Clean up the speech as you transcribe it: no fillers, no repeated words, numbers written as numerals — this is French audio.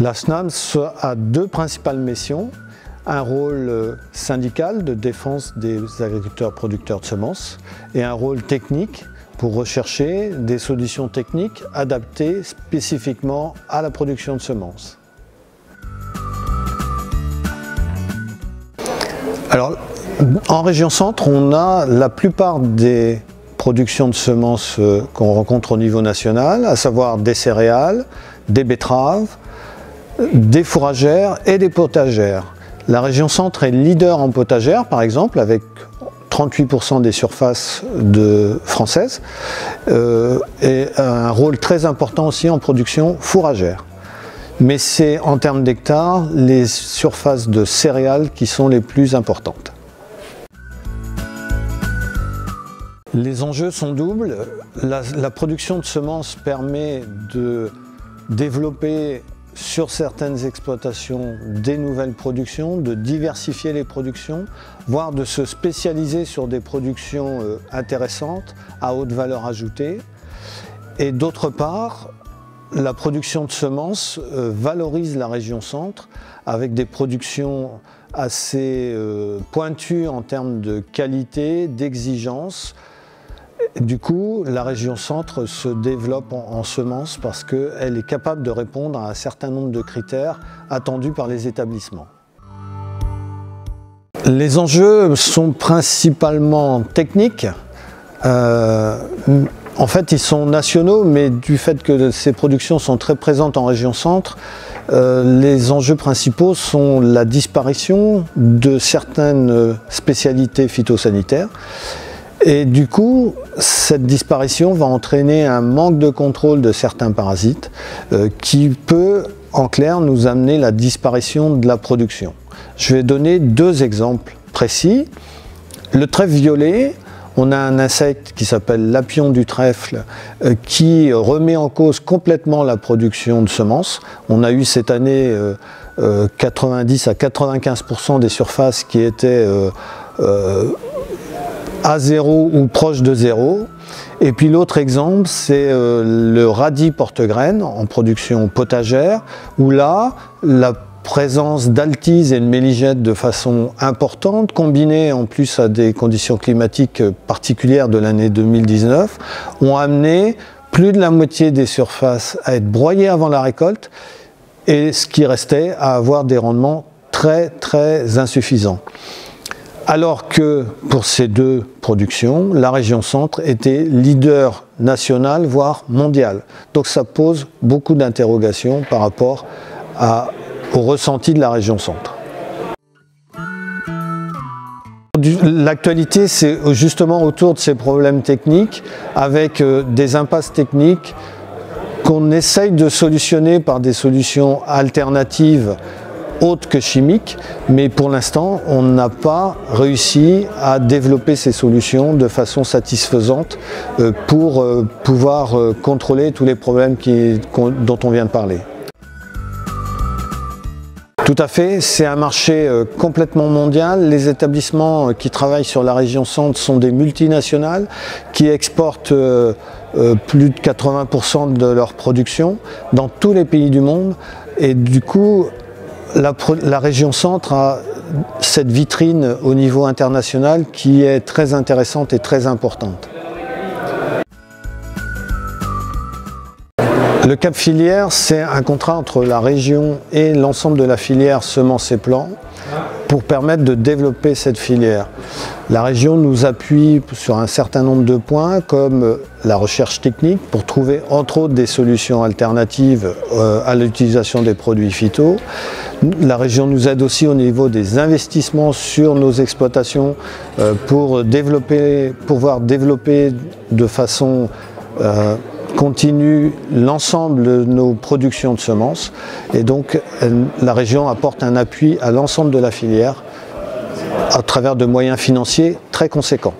La SNAMS a deux principales missions. Un rôle syndical de défense des agriculteurs producteurs de semences et un rôle technique pour rechercher des solutions techniques adaptées spécifiquement à la production de semences. Alors, en région Centre, on a la plupart des productions de semences qu'on rencontre au niveau national, à savoir des céréales, des betteraves, des fourragères et des potagères. La région Centre est leader en potagère, par exemple, avec 38% des surfaces françaises, et un rôle très important aussi en production fourragère. Mais c'est en termes d'hectares les surfaces de céréales qui sont les plus importantes. Les enjeux sont doubles. La production de semences permet de développer sur certaines exploitations des nouvelles productions, de diversifier les productions, voire de se spécialiser sur des productions intéressantes, à haute valeur ajoutée. Et d'autre part, la production de semences valorise la région Centre avec des productions assez pointues en termes de qualité, d'exigence. Du coup, la région Centre se développe en semences parce qu'elle est capable de répondre à un certain nombre de critères attendus par les établissements. Les enjeux sont principalement techniques. En fait, ils sont nationaux, mais du fait que ces productions sont très présentes en région Centre, les enjeux principaux sont la disparition de certaines spécialités phytosanitaires. Et du coup, cette disparition va entraîner un manque de contrôle de certains parasites qui peut, en clair, nous amener la disparition de la production. Je vais donner deux exemples précis. Le trèfle violet, on a un insecte qui s'appelle l'apion du trèfle qui remet en cause complètement la production de semences. On a eu cette année 90 à 95% des surfaces qui étaient à zéro ou proche de zéro. Et puis l'autre exemple, c'est le radis porte-graines en production potagère, où là, la présence d'altise et de méligètes de façon importante, combinée en plus à des conditions climatiques particulières de l'année 2019, ont amené plus de la moitié des surfaces à être broyées avant la récolte, et ce qui restait à avoir des rendements très insuffisants. Alors que pour ces deux productions, la région Centre était leader national, voire mondial. Donc ça pose beaucoup d'interrogations par rapport au ressenti de la région Centre. L'actualité, c'est justement autour de ces problèmes techniques, avec des impasses techniques qu'on essaye de solutionner par des solutions alternatives autres que chimiques, mais pour l'instant, on n'a pas réussi à développer ces solutions de façon satisfaisante pour pouvoir contrôler tous les problèmes dont on vient de parler. Tout à fait, c'est un marché complètement mondial. Les établissements qui travaillent sur la région Centre sont des multinationales qui exportent plus de 80% de leur production dans tous les pays du monde. Et du coup, la région Centre a cette vitrine au niveau international qui est très intéressante et très importante. Le cap filière, c'est un contrat entre la région et l'ensemble de la filière semences et plants pour permettre de développer cette filière. La région nous appuie sur un certain nombre de points comme la recherche technique pour trouver entre autres des solutions alternatives à l'utilisation des produits phyto. La région nous aide aussi au niveau des investissements sur nos exploitations pour pouvoir développer de façon continue l'ensemble de nos productions de semences, et donc la région apporte un appui à l'ensemble de la filière à travers de moyens financiers très conséquents.